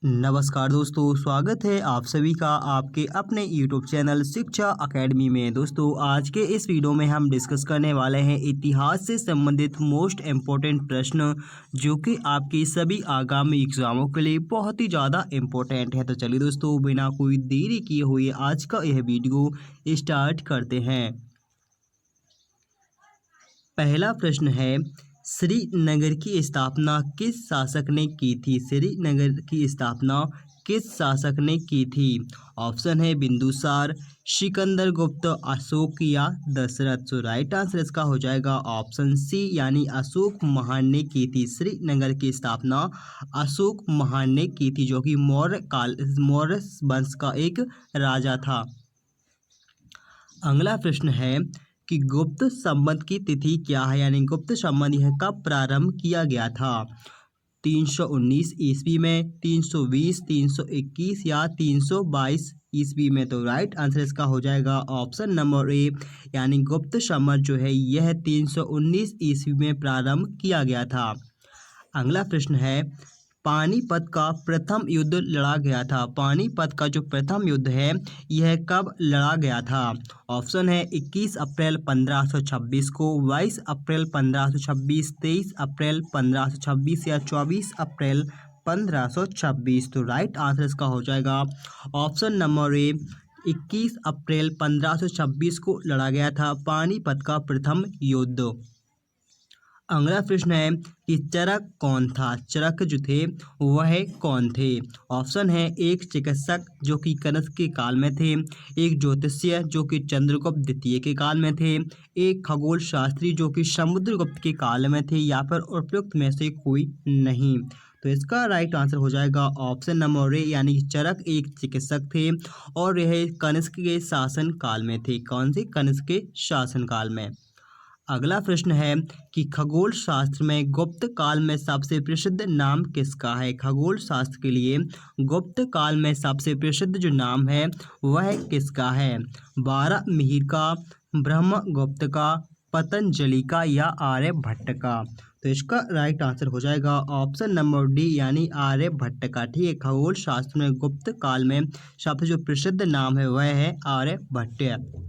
नमस्कार दोस्तों, स्वागत है आप सभी का आपके अपने YouTube चैनल शिक्षा अकेडमी में। दोस्तों, आज के इस वीडियो में हम डिस्कस करने वाले हैं इतिहास से संबंधित मोस्ट इम्पोर्टेंट प्रश्न, जो कि आपकी सभी आगामी एग्जामों के लिए बहुत ही ज़्यादा इम्पोर्टेंट है। तो चलिए दोस्तों, बिना कोई देरी किए हुए आज का यह वीडियो स्टार्ट करते हैं। पहला प्रश्न है, श्रीनगर की स्थापना किस शासक ने की थी? श्रीनगर की स्थापना किस शासक ने की थी? ऑप्शन है बिंदुसार, सिकंदर गुप्त, अशोक या दशरथ। सो राइट आंसर इसका हो जाएगा ऑप्शन सी, यानी अशोक महान ने की थी। श्रीनगर की स्थापना अशोक महान ने की थी, जो कि मौर्य वंश का एक राजा था। अगला प्रश्न है कि गुप्त संबंध की तिथि क्या है, यानी गुप्त संबंध यह कब प्रारंभ किया गया था? 319 ईस्वी में, 320, 321 या 322 ईस्वी में। तो राइट आंसर इसका हो जाएगा ऑप्शन नंबर ए, यानी गुप्त संबंध जो है यह 319 ईस्वी में प्रारंभ किया गया था। अगला प्रश्न है, पानीपत का प्रथम युद्ध लड़ा गया था। पानीपत का जो प्रथम युद्ध है यह कब लड़ा गया था? ऑप्शन है 21 अप्रैल 1526 को, 22 अप्रैल 1526, 23 अप्रैल 1526 या 24 अप्रैल 1526। तो राइट आंसर इसका हो जाएगा ऑप्शन नंबर ए, 21 अप्रैल 1526 को लड़ा गया था पानीपत का प्रथम युद्ध। अगला प्रश्न है कि चरक कौन था? चरक जो थे वह कौन थे? ऑप्शन है एक चिकित्सक जो कि कनिष्क के काल में थे, एक ज्योतिषीय जो कि चंद्रगुप्त द्वितीय के काल में थे, एक खगोल शास्त्री जो कि समुद्रगुप्त के काल में थे, या फिर उपयुक्त में से कोई नहीं। तो इसका राइट आंसर हो जाएगा ऑप्शन नंबर ए, यानी चरक एक चिकित्सक थे और यह कनिष्क के शासन काल में थे। कौन से? कनिष्क के शासन काल में। अगला प्रश्न है कि खगोल शास्त्र में गुप्त काल में सबसे प्रसिद्ध नाम किसका है? खगोल शास्त्र के लिए गुप्त काल में सबसे प्रसिद्ध जो नाम है वह किसका है? बारहमिहिर का, ब्रह्मगुप्त का, पतंजलि का या आर्यभट्ट का? तो इसका राइट आंसर हो जाएगा ऑप्शन नंबर डी, यानी आर्यभट्ट का। ठीक है, खगोल शास्त्र में गुप्त काल में सबसे जो प्रसिद्ध नाम है वह है आर्यभट्ट।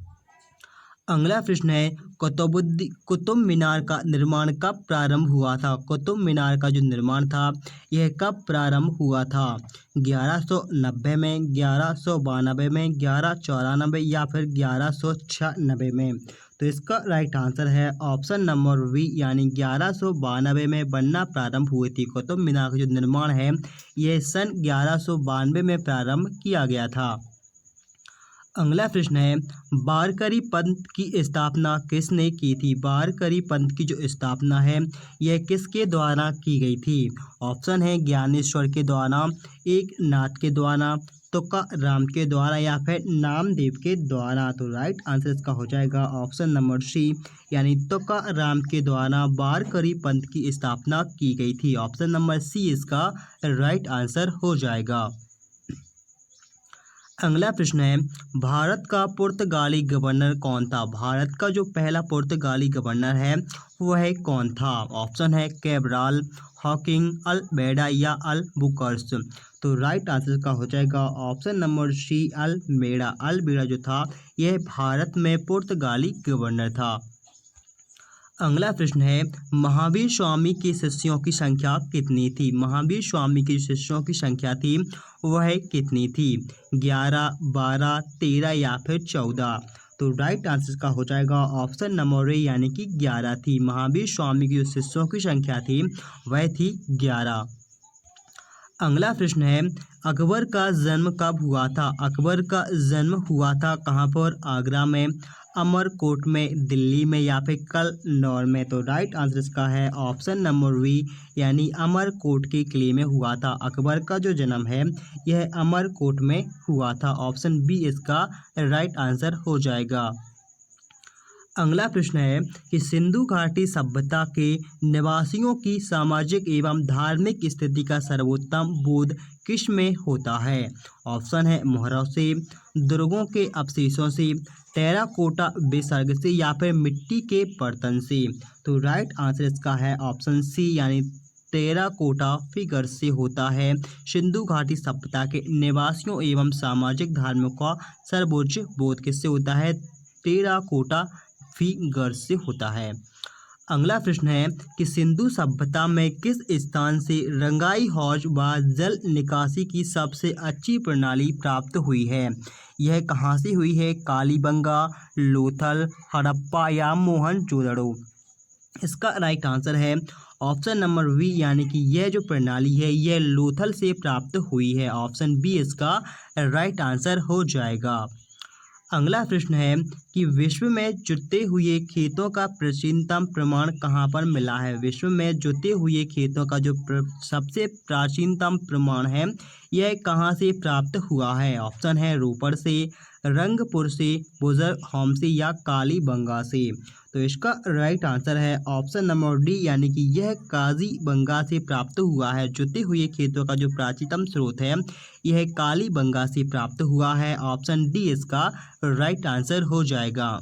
अगला प्रश्न है, कुतुब मीनार का निर्माण कब प्रारंभ हुआ था? कुतुब मीनार का जो निर्माण था यह कब प्रारंभ हुआ था? 1190 में, 1192 में, 1194 या फिर 1196 में? तो इसका राइट आंसर है ऑप्शन नंबर बी, यानी 1192 में बनना प्रारंभ हुई थी। कुतुब मीनार का जो निर्माण है यह सन 1192 में प्रारंभ किया गया था। अगला प्रश्न है, वारकरी पंथ की स्थापना किसने की थी? वारकरी पंथ की जो स्थापना है यह किसके द्वारा की गई थी? ऑप्शन है ज्ञानेश्वर के द्वारा, एक नाथ के द्वारा, तुकाराम के द्वारा या फिर नामदेव के द्वारा। तो राइट आंसर इसका हो जाएगा ऑप्शन नंबर सी, यानी तुकाराम के द्वारा वारकरी पंथ की स्थापना की गई थी। ऑप्शन नंबर सी इसका राइट आंसर हो जाएगा। अगला प्रश्न है, भारत का पुर्तगाली गवर्नर कौन था? भारत का जो पहला पुर्तगाली गवर्नर है वह कौन था? ऑप्शन है कैब्राल, हॉकिंग, अल्मेडा या अल्बुकर्क। तो राइट आंसर का हो जाएगा option number C, Almeida. Almeida जो था यह भारत में पुर्तगाली गवर्नर था। अगला प्रश्न है, महावीर स्वामी के शिष्यों की संख्या कितनी थी? महावीर स्वामी के शिष्यों की संख्या थी वह कितनी थी? 11, 12, 13 या फिर 14? तो राइट आंसर का हो जाएगा ऑप्शन नंबर ए, यानी कि 11 थी। महावीर स्वामी की जो शिष्यों की संख्या थी वह थी 11। अगला प्रश्न है, अकबर का जन्म कब हुआ था? अकबर का जन्म हुआ था कहाँ पर? आगरा में, अमरकोट में, दिल्ली में या फिर कन्नौज में? तो राइट आंसर इसका है ऑप्शन नंबर बी, यानी अमरकोट के किले में हुआ था। अकबर का जो जन्म है यह अमरकोट में हुआ था। ऑप्शन बी इसका राइट आंसर हो जाएगा। अगला प्रश्न है कि सिंधु घाटी सभ्यता के निवासियों की सामाजिक एवं धार्मिक स्थिति का सर्वोत्तम बोध किस में होता है? ऑप्शन है मोहरों से, दुर्गों के अवशेषों से, टेराकोटा विसर्ग से या फिर मिट्टी के बर्तन से? तो राइट आंसर इसका है ऑप्शन सी, यानी टेराकोटा फिगर से होता है। सिंधु घाटी सभ्यता के निवासियों एवं सामाजिक धर्मों का सर्वोच्च बोध किससे होता है? टेराकोटा फिगर से होता है। अगला प्रश्न है कि सिंधु सभ्यता में किस स्थान से रंगाई हौज व जल निकासी की सबसे अच्छी प्रणाली प्राप्त हुई है? यह कहाँ से हुई है? कालीबंगा, लोथल, हड़प्पा या मोहनजोदड़ो? इसका राइट आंसर है ऑप्शन नंबर बी, यानी कि यह जो प्रणाली है यह लोथल से प्राप्त हुई है। ऑप्शन बी इसका राइट आंसर हो जाएगा। अगला प्रश्न है कि विश्व में जुते हुए खेतों का प्राचीनतम प्रमाण कहाँ पर मिला है? विश्व में जुते हुए खेतों का जो सबसे प्राचीनतम प्रमाण है यह कहाँ से प्राप्त हुआ है? ऑप्शन है रोपड़ से, रंगपुर से, बुजुर्गहोम से या कालीबंगा से? तो इसका राइट आंसर है ऑप्शन नंबर डी, यानी कि यह काजीबंगा से प्राप्त हुआ है। जुते हुए खेतों का जो प्राचीनतम स्रोत है यह कालीबंगा से प्राप्त हुआ है। ऑप्शन डी इसका राइट आंसर हो जाएगा।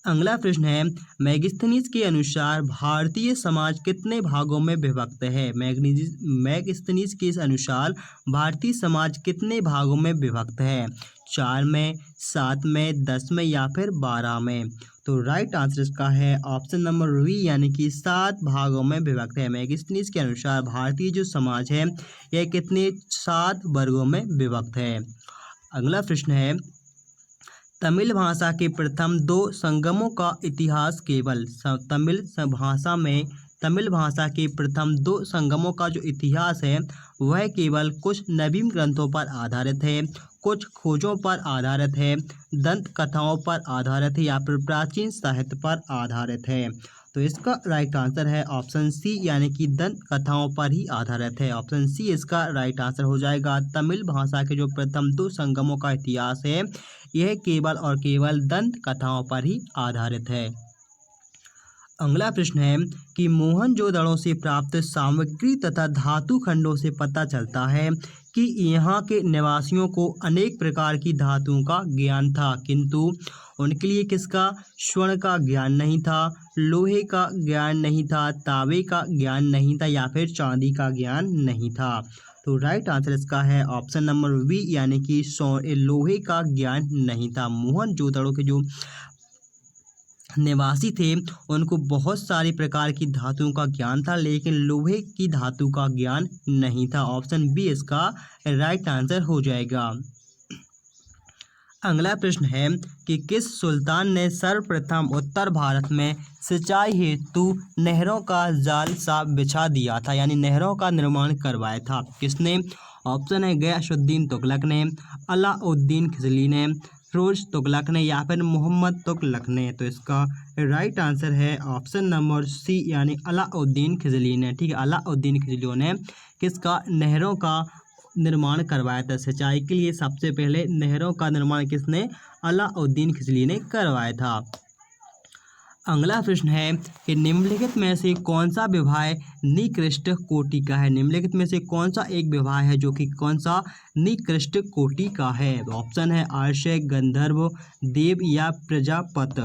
अगला प्रश्न है मैगस्थनीज के अनुसार भारतीय समाज कितने भागों में विभक्त है? मैगस्थनीज के अनुसार भारतीय समाज कितने भागों में विभक्त है? 4 में, 7 में, 10 में या फिर 12 में? तो राइट आंसर इसका है ऑप्शन नंबर बी, यानी कि 7 भागों में विभक्त है। मैगस्थनीज के अनुसार भारतीय जो समाज है यह कितने 7 वर्गों में विभक्त है। अगला प्रश्न है तमिल भाषा के प्रथम 2 संगमों का इतिहास केवल तमिल भाषा के प्रथम 2 संगमों का जो इतिहास है वह केवल कुछ नवीन ग्रंथों पर आधारित है, कुछ खोजों पर आधारित है, दंत कथाओं पर आधारित है या फिर प्राचीन साहित्य पर आधारित है? तो इसका राइट आंसर है ऑप्शन सी, यानी कि दंत कथाओं पर ही आधारित है। ऑप्शन सी इसका राइट आंसर हो जाएगा। तमिल भाषा के जो प्रथम 2 संगमों का इतिहास है यह केवल और केवल दंत कथाओं पर ही आधारित है। अगला प्रश्न है कि मोहनजोदड़ो से प्राप्त सामग्री तथा धातु खंडों से पता चलता है कि यहाँ के निवासियों को अनेक प्रकार की धातुओं का ज्ञान था, किंतु उनके लिए किसका? स्वर्ण का ज्ञान नहीं था, लोहे का ज्ञान नहीं था, तांबे का ज्ञान नहीं था या फिर चांदी का ज्ञान नहीं था? तो राइट आंसर इसका है ऑप्शन नंबर बी, यानी कि लोहे का ज्ञान नहीं था। मोहनजोदड़ो के जो निवासी थे उनको बहुत सारी प्रकार की धातुओं का ज्ञान था, लेकिन लोहे की धातु का ज्ञान नहीं था। ऑप्शन बी इसका राइट आंसर हो जाएगा। अगला प्रश्न है कि किस सुल्तान ने सर्वप्रथम उत्तर भारत में सिंचाई हेतु नहरों का जाल सा बिछा दिया था, यानी नहरों का निर्माण करवाया था? किसने? ऑप्शन है गयासुद्दीन तुगलक ने, अलाउद्दीन खिलजी ने, फिरोज तुगलक ने या फिर मोहम्मद तुगलक ने? तो इसका राइट आंसर है ऑप्शन नंबर सी, यानी अलाउद्दीन खिलजी ने। ठीक है, अलाउद्दीन खिलजी ने किसका? नहरों का निर्माण करवाया था। सिंचाई के लिए सबसे पहले नहरों का निर्माण किसने? अलाउद्दीन खिलजी ने करवाया था। अगला प्रश्न है कि निम्नलिखित में से कौन सा विवाह निकृष्ट कोटि का है? निम्नलिखित में से कौन सा एक विवाह है जो कि कौन सा निकृष्ट कोटि का है? ऑप्शन है आर्य, गंधर्व, देव या प्रजापत?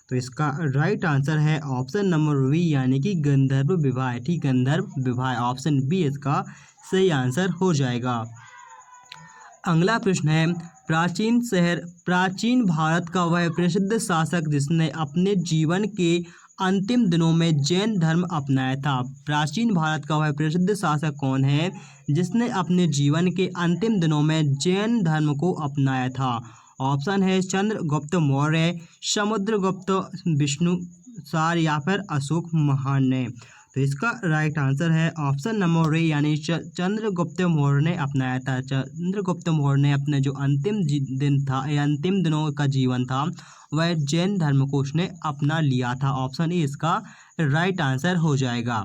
तो इसका राइट आंसर है ऑप्शन नंबर बी, यानी कि गंधर्व विवाह। ठीक, गंधर्व विवाह। ऑप्शन बी इसका सही आंसर हो जाएगा। अगला प्रश्न है प्राचीन भारत का वह प्रसिद्ध शासक जिसने अपने जीवन के अंतिम दिनों में जैन धर्म अपनाया था? प्राचीन भारत का वह प्रसिद्ध शासक कौन है जिसने अपने जीवन के अंतिम दिनों में जैन धर्म को अपनाया था? ऑप्शन है चंद्रगुप्त मौर्य, समुद्रगुप्त, विष्णुसार या फिर अशोक महान ने? तो इसका राइट आंसर है ऑप्शन नंबर ए, यानी चंद्रगुप्त मौर्य ने अपनाया था। चंद्रगुप्त मौर्य ने अपने जो अंतिम दिन था या अंतिम दिनों का जीवन था वह जैन धर्म को उसने अपना लिया था। ऑप्शन ए इसका राइट आंसर हो जाएगा।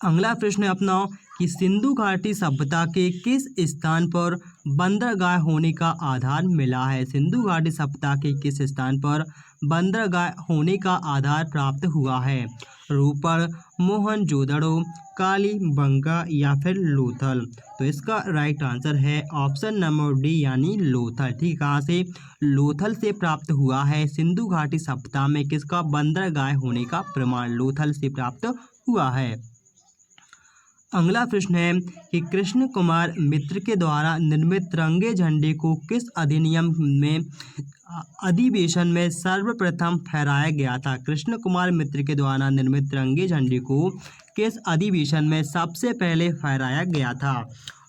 अगला प्रश्न अपना कि सिंधु घाटी सभ्यता के किस स्थान पर बंदरगाह होने का आधार मिला है? सिंधु घाटी सभ्यता के किस स्थान पर बंदरगाह होने का आधार प्राप्त हुआ है? रोपड़, मोहनजोदड़ो, कालीबंगा या फिर लोथल? तो इसका राइट आंसर है ऑप्शन नंबर डी, यानी लोथल। ठीक, कहाँ से? लोथल से प्राप्त हुआ है सिंधु घाटी सभ्यता में किसका? बंदरगाह होने का प्रमाण लोथल से प्राप्त हुआ है। अगला प्रश्न है कि कृष्ण कुमार मित्र के द्वारा निर्मित तिरंगे झंडे को किस अधिनियम में अधिवेशन में सर्वप्रथम फहराया गया था। कृष्ण कुमार मित्र के द्वारा निर्मित तिरंगे झंडे को किस अधिवेशन में सबसे पहले फहराया गया था।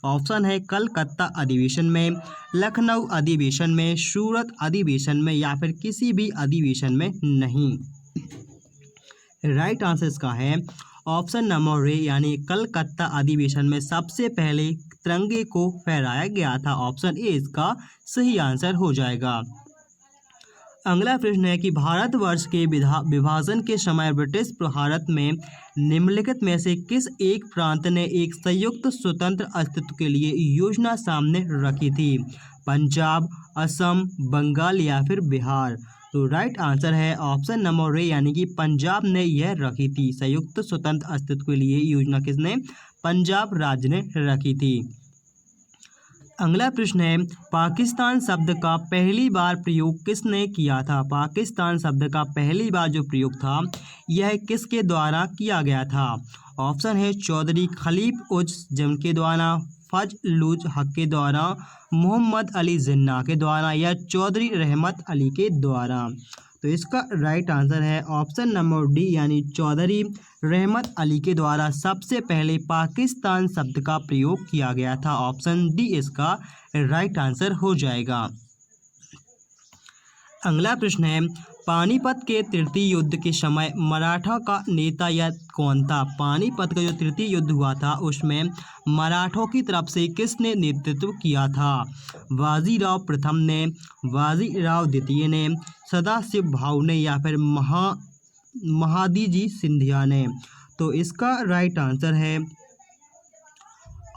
ऑप्शन है कलकत्ता अधिवेशन में, लखनऊ अधिवेशन में, सूरत अधिवेशन में या फिर किसी भी अधिवेशन में नहीं। राइट आंसर इसका है ऑप्शन नंबर ए यानी कलकत्ता अधिवेशन में सबसे पहले तिरंगे को फहराया गया था। ऑप्शन ए इसका सही आंसर हो जाएगा। अगला प्रश्न है कि भारतवर्ष के विभाजन के समय ब्रिटिश भारत में निम्नलिखित में से किस एक प्रांत ने एक संयुक्त स्वतंत्र अस्तित्व के लिए योजना सामने रखी थी। पंजाब, असम, बंगाल या फिर बिहार। तो राइट आंसर है ऑप्शन नंबर ए यानी कि पंजाब ने यह रखी थी। संयुक्त स्वतंत्र अस्तित्व के लिए योजना किसने? पंजाब राज्य ने रखी थी। अगला प्रश्न है पाकिस्तान शब्द का पहली बार प्रयोग किसने किया था। पाकिस्तान शब्द का पहली बार जो प्रयोग था यह किसके द्वारा किया गया था। ऑप्शन है चौधरी खलीफ उज के द्वारा, फजलुल हक के द्वारा, मोहम्मद अली जिन्ना के द्वारा या चौधरी रहमत अली के द्वारा। तो इसका राइट आंसर है ऑप्शन नंबर डी यानी चौधरी रहमत अली के द्वारा सबसे पहले पाकिस्तान शब्द का प्रयोग किया गया था। ऑप्शन डी इसका राइट आंसर हो जाएगा। अगला प्रश्न है पानीपत के तृतीय युद्ध के समय मराठा का नेता या कौन था। पानीपत का जो तृतीय युद्ध हुआ था उसमें मराठों की तरफ से किसने नेतृत्व किया था। बाजीराव प्रथम ने, बाजीराव द्वितीय ने, सदाशिव भाऊ ने या फिर महादजी सिंधिया ने। तो इसका राइट आंसर है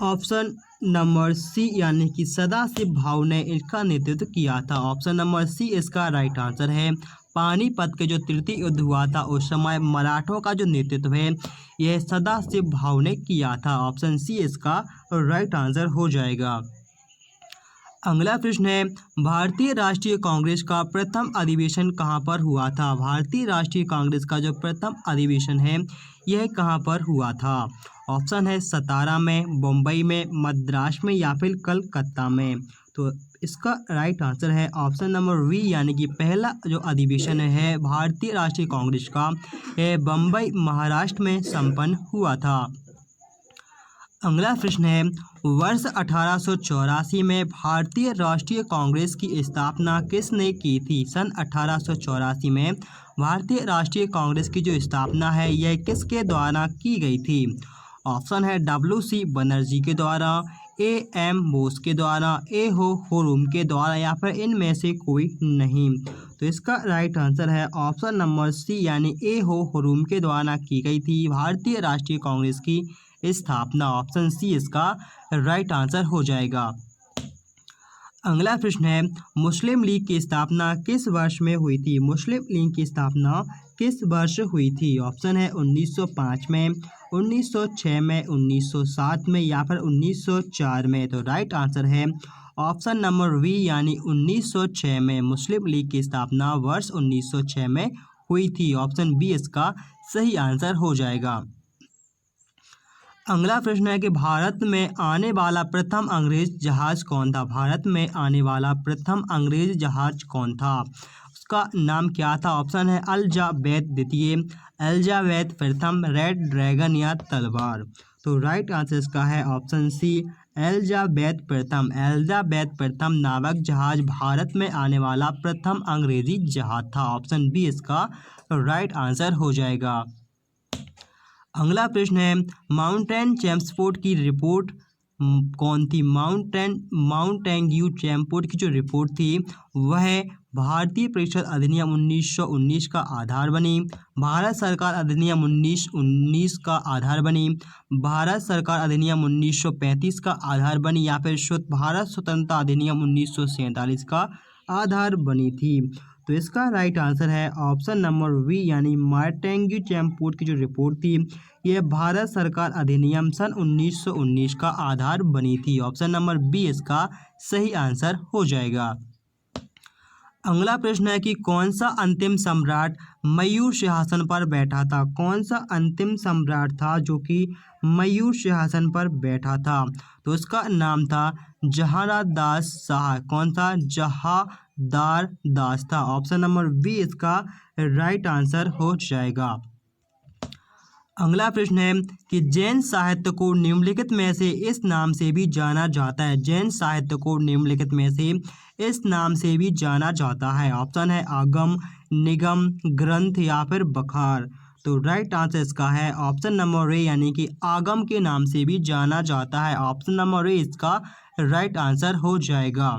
ऑप्शन नंबर सी यानी कि सदाशिव भाऊ ने इसका नेतृत्व किया था। ऑप्शन नंबर सी इसका राइट आंसर है। पानीपत के जो तृतीय युद्ध हुआ था उस समय मराठों का जो नेतृत्व है यह सदाशिव भाऊ ने किया था। ऑप्शन सी इसका राइट आंसर हो जाएगा। अगला प्रश्न है भारतीय राष्ट्रीय कांग्रेस का प्रथम अधिवेशन कहां पर हुआ था। भारतीय राष्ट्रीय कांग्रेस का जो प्रथम अधिवेशन है यह कहां पर हुआ था। ऑप्शन है सतारा में, बम्बई में, मद्रास में या फिर कलकत्ता में। तो इसका राइट आंसर है ऑप्शन नंबर वी यानी कि पहला जो अधिवेशन है भारतीय राष्ट्रीय कांग्रेस का यह बम्बई महाराष्ट्र में संपन्न हुआ था। अगला प्रश्न है वर्ष 1884 में भारतीय राष्ट्रीय कांग्रेस की स्थापना किसने की थी। सन 1884 में भारतीय राष्ट्रीय कांग्रेस की जो स्थापना है यह किसके द्वारा की गई थी। ऑप्शन है WC बनर्जी के द्वारा, AM बोस के द्वारा, A.O. हुरुम के द्वारा या फिर इनमें से कोई नहीं। तो इसका राइट आंसर है ऑप्शन नंबर सी यानी A.O. हुरुम के द्वारा की गई थी भारतीय राष्ट्रीय कांग्रेस की स्थापना। ऑप्शन सी इसका राइट आंसर हो जाएगा। अगला प्रश्न है मुस्लिम लीग की स्थापना किस वर्ष में हुई थी। मुस्लिम लीग की स्थापना किस वर्ष हुई थी। ऑप्शन है 1905 में, 1906 में, 1907 में या फिर 1904 में। तो राइट आंसर है ऑप्शन नंबर वी यानी 1906 में। मुस्लिम लीग की स्थापना वर्ष 1906 में हुई थी। ऑप्शन बी इसका सही आंसर हो जाएगा। अगला प्रश्न है कि भारत में आने वाला प्रथम अंग्रेज जहाज कौन था। भारत में आने वाला प्रथम अंग्रेज जहाज कौन था, उसका नाम क्या था। ऑप्शन है एलिजाबेथ द्वितीय, एलिजाबेथ प्रथम, रेड ड्रैगन या तलवार। तो राइट आंसर इसका है ऑप्शन सी एलिजाबेथ प्रथम। एलिजाबेथ प्रथम नावक जहाज भारत में आने वाला प्रथम अंग्रेजी जहाज था। ऑप्शन बी इसका राइट आंसर हो जाएगा। अगला प्रश्न है माउंटेन चैम्प्सफोर्ड की रिपोर्ट कौन थी। माउंटेन्ग्यू चैम्प्सफोर्ड की जो रिपोर्ट थी वह भारतीय परिषद अधिनियम 1919 का आधार बनी, भारत सरकार अधिनियम 1919 का आधार बनी, भारत सरकार अधिनियम 1935 का आधार बनी या फिर भारत स्वतंत्रता अधिनियम 1947 का आधार बनी थी। तो इसका राइट आंसर है ऑप्शन नंबर वी यानी माउंटेन्ग्यू चैम्प्सफोर्ड की जो रिपोर्ट थी यह भारत सरकार अधिनियम सन 1919 का आधार बनी थी। ऑप्शन नंबर बी इसका सही आंसर हो जाएगा। अगला प्रश्न है कि कौन सा अंतिम सम्राट मयूर सिंहासन पर बैठा था। कौन सा अंतिम सम्राट था जो कि मयूर सिंहासन पर बैठा था। तो उसका नाम था जहांगीर दास शाह। कौन सा? जहांगीर दास था। ऑप्शन नंबर बी इसका राइट आंसर हो जाएगा। अगला प्रश्न है कि जैन साहित्य को निम्नलिखित में से इस नाम से भी जाना जाता है। जैन साहित्य को निम्नलिखित में से इस नाम से भी जाना जाता है। ऑप्शन है आगम, निगम, ग्रंथ या फिर बखार। तो राइट आंसर इसका है ऑप्शन नंबर ए यानी कि आगम के नाम से भी जाना जाता है। ऑप्शन नंबर ए इसका राइट आंसर हो जाएगा।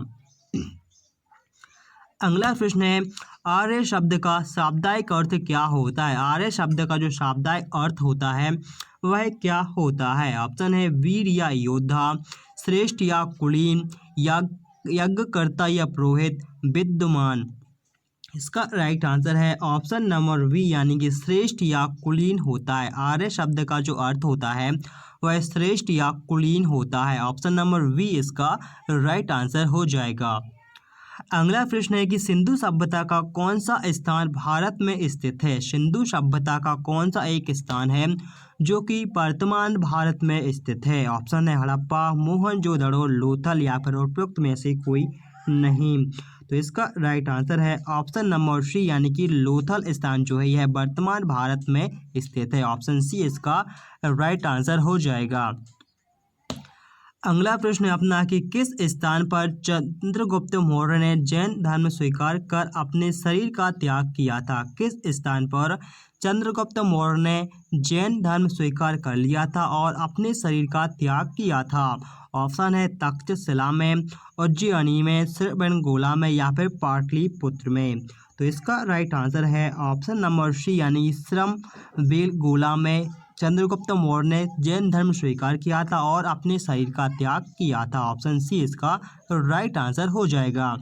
अगला प्रश्न है आर्य शब्द का शाब्दिक अर्थ क्या होता है। आर्य शब्द का जो शाब्दिक अर्थ होता है वह क्या होता है। ऑप्शन है वीर या योद्धा, श्रेष्ठ या कुलीन, यज्ञकर्ता या पुरोहित, विद्वान। इसका राइट आंसर है ऑप्शन नंबर बी यानी कि श्रेष्ठ या कुलीन होता है। आर्य शब्द का जो अर्थ होता है वह श्रेष्ठ या कुलीन होता है। ऑप्शन नंबर बी इसका राइट आंसर हो जाएगा। अगला प्रश्न है कि सिंधु सभ्यता का कौन सा स्थान भारत में स्थित है। सिंधु सभ्यता का कौन सा एक स्थान है जो कि वर्तमान भारत में स्थित है। ऑप्शन है हड़प्पा, मोहनजोदड़ो, लोथल या फिर उपयुक्त में से कोई नहीं। तो इसका राइट आंसर है ऑप्शन नंबर सी यानी कि लोथल स्थान जो है यह वर्तमान भारत में स्थित है। ऑप्शन सी इसका राइट आंसर हो जाएगा। अगला प्रश्न है अपना कि किस स्थान पर चंद्रगुप्त मौर्य ने जैन धर्म स्वीकार कर अपने शरीर का त्याग किया था। किस स्थान पर चंद्रगुप्त मौर्य ने जैन धर्म स्वीकार कर लिया था और अपने शरीर का त्याग किया था। ऑप्शन है तक्षशिला में, उज्जैनी में, श्रवणबेलगोला में या फिर पाटलिपुत्र में। तो इसका राइट आंसर है ऑप्शन नंबर सी यानी श्रवणबेलगोला में चंद्रगुप्त मौर्य ने जैन धर्म स्वीकार किया था और अपने शरीर का त्याग किया था। ऑप्शन सी इसका राइट आंसर हो जाएगा।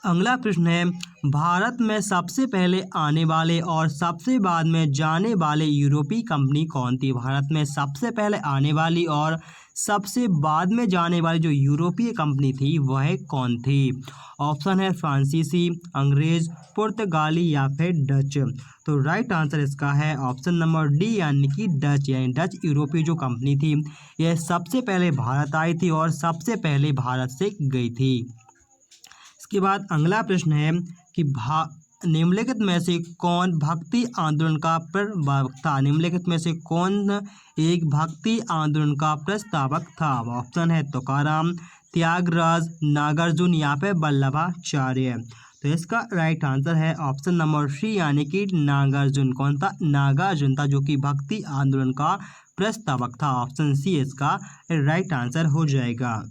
अगला प्रश्न है भारत में सबसे पहले आने वाले और सबसे बाद में जाने वाले यूरोपीय कंपनी कौन थी। भारत में सबसे पहले आने वाली और सबसे बाद में जाने वाली जो यूरोपीय कंपनी थी वह कौन थी। ऑप्शन है फ्रांसीसी, अंग्रेज, पुर्तगाली या फिर डच। तो राइट आंसर इसका है ऑप्शन नंबर डी यानी कि डच। यानी डच यूरोपीय जो कंपनी थी यह सबसे पहले भारत आई थी और सबसे पहले भारत से गई थी। इसके बाद अगला प्रश्न है कि निम्नलिखित में से कौन भक्ति आंदोलन का प्रस्तावक था। निम्नलिखित में से कौन एक भक्ति आंदोलन का प्रस्तावक था। ऑप्शन है तुकाराम, त्यागराज, नागार्जुन या फिर वल्लभाचार्य। तो इसका राइट आंसर है ऑप्शन नंबर सी यानी कि नागार्जुन। कौन था? नागार्जुन था जो कि भक्ति आंदोलन का प्रस्तावक था। ऑप्शन सी इसका राइट आंसर हो जाएगा।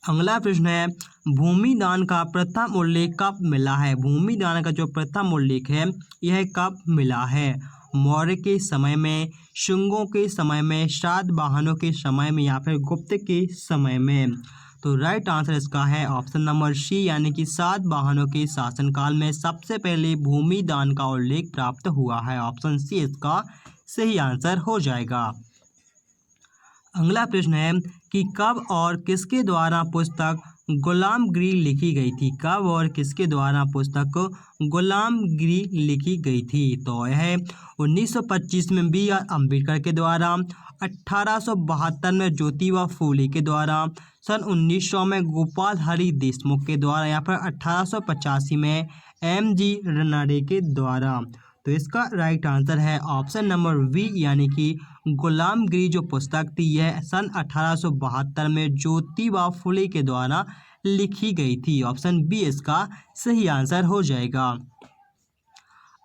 अगला प्रश्न है भूमि दान का प्रथम उल्लेख कब मिला है। भूमि दान का जो प्रथम उल्लेख है यह कब मिला है। मौर्य के समय में, शुंगों के समय में, सातवाहनों के समय में या फिर गुप्त के समय में। तो राइट आंसर इसका है ऑप्शन नंबर सी यानी कि सातवाहनों के शासनकाल में सबसे पहले भूमि दान का उल्लेख प्राप्त हुआ है। ऑप्शन सी इसका सही आंसर हो जाएगा। अगला प्रश्न है कि कब और किसके द्वारा पुस्तक गुलामगिरी लिखी गई थी। कब और किसके द्वारा पुस्तक गुलामगिरी लिखी गई थी। तो यह 1925 में B.R. अम्बेडकर के द्वारा, 1872 में ज्योतिबा फूले के द्वारा, सन 1900 में गोपाल हरि देशमुख के द्वारा या फिर 1885 में M.G. रनाडे के द्वारा। तो इसका राइट आंसर है ऑप्शन नंबर बी यानी कि गुलामगिरी जो पुस्तक थी यह सन 1872 में ज्योतिबा फूले के द्वारा लिखी गई थी। ऑप्शन बी इसका सही आंसर हो जाएगा।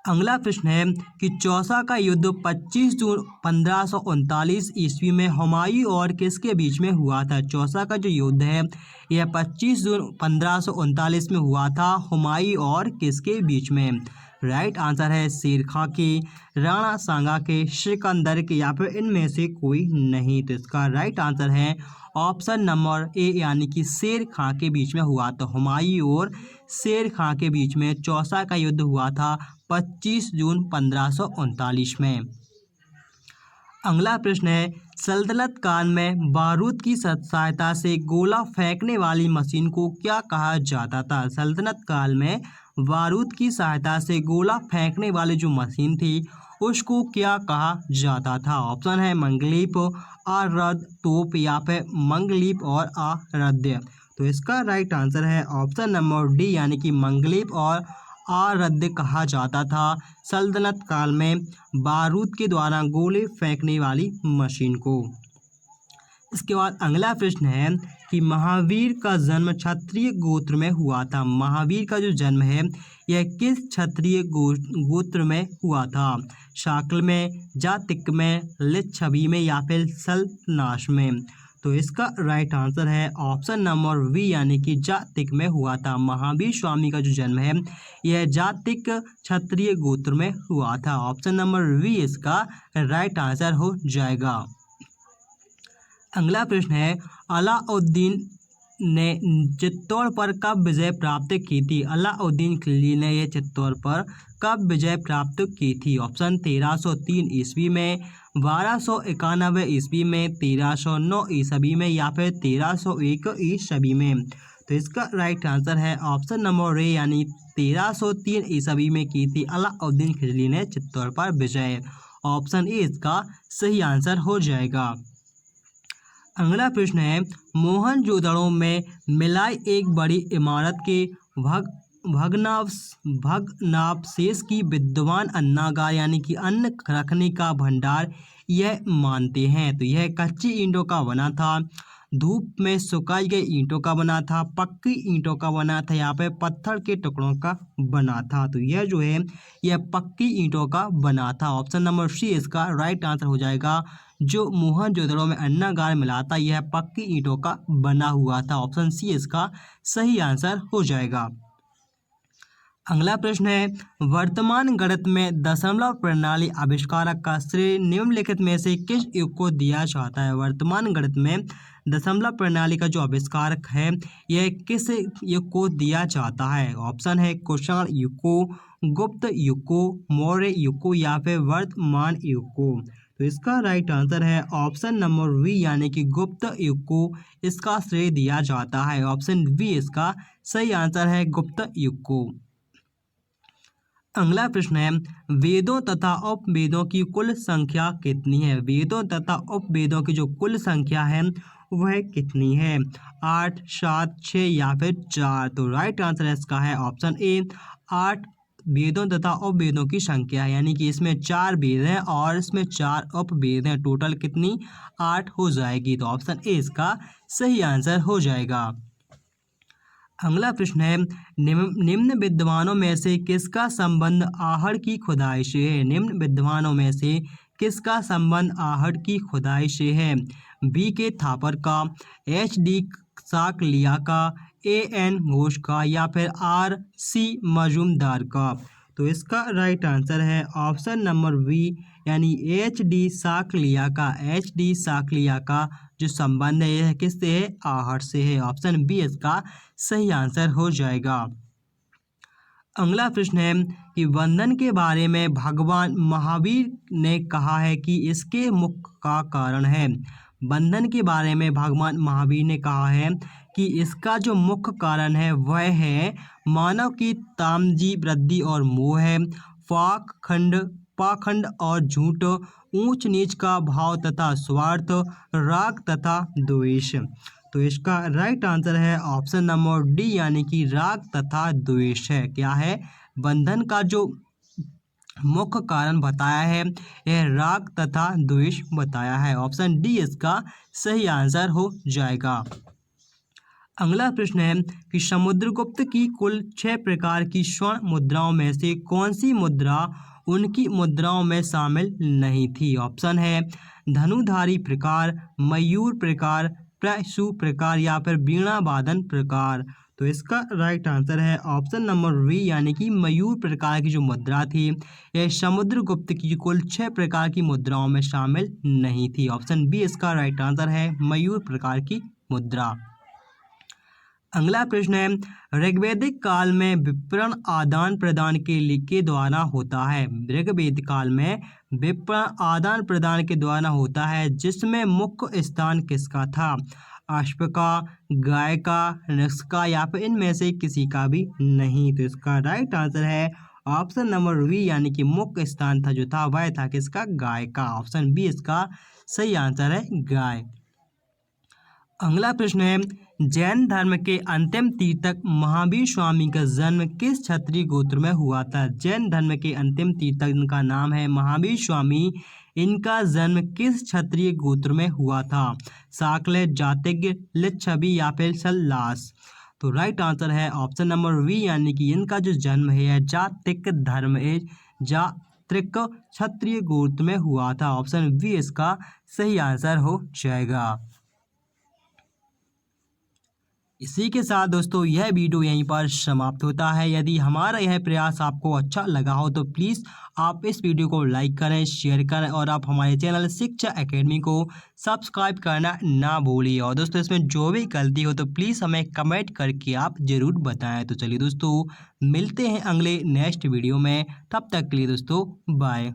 अगला प्रश्न है कि चौसा का युद्ध 25 जून 1539 ईस्वी में हुमायूं और किसके बीच में हुआ था। चौसा का जो युद्ध है यह 25 जून 1539 में हुआ था हुमायूं और किसके बीच में। राइट आंसर है शेर खां के, राणा सांगा के, सिकंदर के या फिर इनमें से कोई नहीं। तो इसका राइट आंसर है ऑप्शन नंबर ए यानी कि शेर खां के बीच में हुआ। तो हुमायूं और शेर खां के बीच में चौसा का युद्ध हुआ था 25 जून 1539 में। अगला प्रश्न है, सल्तनत काल में बारूद की सहायता से गोला फेंकने वाली मशीन को क्या कहा जाता था? सल्तनत काल में बारूद की सहायता से गोला फेंकने वाली जो मशीन थी उसको क्या कहा जाता था? ऑप्शन है मंगलीप, आरद, तोप या फिर मंगलीप और आरध्य। तो इसका राइट आंसर है ऑप्शन नंबर डी यानी कि मंगलीप और आरध्य कहा जाता था सल्तनत काल में बारूद के द्वारा गोले फेंकने वाली मशीन को। इसके बाद अगला प्रश्न है कि महावीर का जन्म क्षत्रिय गोत्र में हुआ था। महावीर का जो जन्म है यह किस क्षत्रिय गोत्र में हुआ था? शाक्ल में, जातिक में, लिच्छवी में या फिर सल्तनाश में? तो इसका राइट आंसर है ऑप्शन नंबर वी यानी कि जातिक में हुआ था। महावीर स्वामी का जो जन्म है यह जातिक क्षत्रिय गोत्र में हुआ था। ऑप्शन नंबर वी इसका राइट आंसर हो जाएगा। अगला प्रश्न है, अलाउद्दीन ने चित्तौड़ पर कब विजय प्राप्त की थी? अलाउद्दीन खिलजी ने यह चित्तौड़ पर कब विजय प्राप्त की थी? ऑप्शन 1303 ईस्वी में, 1291 ईस्वी में, 1309 ईस्वी में या फिर 1301 ईस्वी में? तो इसका राइट आंसर है ऑप्शन नंबर ए यानी 1303 ईस्वी में की थी अलाउद्दीन खिलजी ने चित्तौड़ पर विजय। ऑप्शन ए इसका सही आंसर हो जाएगा। अगला प्रश्न है, मोहनजोदड़ो में मिलाई एक बड़ी इमारत के भग्नावशेष की विद्वान अन्नागार यानी कि अन्न रखने का भंडार यह मानते हैं। तो यह कच्ची ईंटों का बना था, धूप में सुखाई गई ईंटों का बना था, पक्की ईंटों का बना था या फिर पत्थर के टुकड़ों का बना था? तो यह जो है यह पक्की ईंटों का बना था। ऑप्शन नंबर सी इसका राइट आंसर हो जाएगा। जो मोहनजोदड़ो में अन्नागार मिला था यह पक्की ईंटों का बना हुआ था। ऑप्शन सी इसका सही आंसर हो जाएगा। अगला प्रश्न है, वर्तमान गणित में दशमलव प्रणाली आविष्कारक का श्रेय निम्नलिखित में से किस युग को दिया जाता है? वर्तमान गणित में दशमलव प्रणाली का जो आविष्कारक है यह किस युग को दिया जाता है? ऑप्शन है कुषाण युग को, गुप्त युग को, मौर्य युग को या फिर वर्तमान युग को? तो इसका राइट आंसर है ऑप्शन नंबर वी यानी कि गुप्त युग को इसका श्रेय दिया जाता है। ऑप्शन बी इसका सही आंसर है, गुप्त युग को। अगला प्रश्न है, वेदों तथा उपवेदों की कुल संख्या कितनी है? वेदों तथा उपवेदों की जो कुल संख्या है वह कितनी है? 8, 7, 6 या फिर 4? तो राइट आंसर इसका है ऑप्शन ए 8 वेदों तथा उपवेदों की संख्या है, यानी कि इसमें 4 वेद हैं और इसमें 4 उपवेद हैं। टोटल कितनी? 8 हो जाएगी। तो ऑप्शन ए इसका सही आंसर हो जाएगा। अगला प्रश्न है, निम्न विद्वानों में से किसका संबंध आहड़ की खुदाई से है? निम्न विद्वानों में से किसका संबंध आहड़ की खुदाई से है? बी के थापर का, एच डी साकलिया का, ए एन घोष का या फिर आर सी मजूमदार का? तो इसका राइट आंसर है ऑप्शन नंबर बी यानी एच डी साकलिया का। एच डी साकलिया का जो संबंध है यह किससे है? आहड़ से है। ऑप्शन बी इसका सही आंसर हो जाएगा। अगला प्रश्न है कि बंधन के बारे में भगवान महावीर ने कहा है कि इसके मुख्य का कारण है। बंधन के बारे में भगवान महावीर ने कहा है कि इसका जो मुख्य कारण है वह है मानव की तामजी वृद्धि और मोह है, पाखंड और झूठ, ऊंच नीच का भाव तथा स्वार्थ, राग तथा द्वेष। तो इसका राइट आंसर है ऑप्शन नंबर डी यानी कि राग तथा द्वेष है। क्या है? बंधन का जो मुख्य कारण बताया है यह राग तथा द्वेष बताया है। ऑप्शन डी इसका सही आंसर हो जाएगा। अगला प्रश्न है कि समुद्रगुप्त की कुल 6 प्रकार की स्वर्ण मुद्राओं में से कौन सी मुद्रा उनकी मुद्राओं में शामिल नहीं थी? ऑप्शन है धनुधारी प्रकार, मयूर प्रकार, प्रसु प्रकार या फिर वीणा वादन प्रकार? तो इसका राइट आंसर है ऑप्शन नंबर वी यानी कि मयूर प्रकार की जो मुद्रा थी यह समुद्रगुप्त की कुल 6 प्रकार की मुद्राओं में शामिल नहीं थी। ऑप्शन बी इसका राइट आंसर है, मयूर प्रकार की मुद्रा। अगला प्रश्न है, ऋग्वैदिक काल में विवरण आदान प्रदान के द्वारा होता है। ऋग्वेद काल में विपणन आदान प्रदान के द्वारा होता है, जिसमें मुख्य स्थान किसका था? अश्व का, गाय का, नस्ल का या फिर इनमें से किसी का भी नहीं। तो इसका राइट आंसर है ऑप्शन नंबर बी, यानी कि मुख्य स्थान था जो था वह था किसका? गाय का। ऑप्शन बी इसका सही आंसर है, गाय। अगला प्रश्न है, जैन धर्म के अंतिम तीर्थक महावीर स्वामी का जन्म किस क्षत्रिय गोत्र में हुआ था? जैन धर्म के अंतिम तीर्थक जिनका नाम है महावीर स्वामी, इनका जन्म किस क्षत्रिय गोत्र में हुआ था? साकले, जातिज्ञ, लिच्छवी या फिर सल्लास? तो राइट आंसर है ऑप्शन नंबर बी, यानी कि इनका जो जन्म है जातिक धर्म है, जात्रिक क्षत्रिय गोत्र में हुआ था। ऑप्शन बी इसका सही आंसर हो जाएगा। इसी के साथ दोस्तों यह वीडियो यहीं पर समाप्त होता है। यदि हमारा यह प्रयास आपको अच्छा लगा हो तो प्लीज़ आप इस वीडियो को लाइक करें, शेयर करें और आप हमारे चैनल शिक्षा एकेडमी को सब्सक्राइब करना ना भूलिए। और दोस्तों इसमें जो भी गलती हो तो प्लीज़ हमें कमेंट करके आप ज़रूर बताएं। तो चलिए दोस्तों मिलते हैं अगले नेक्स्ट वीडियो में, तब तक के लिए दोस्तों बाय।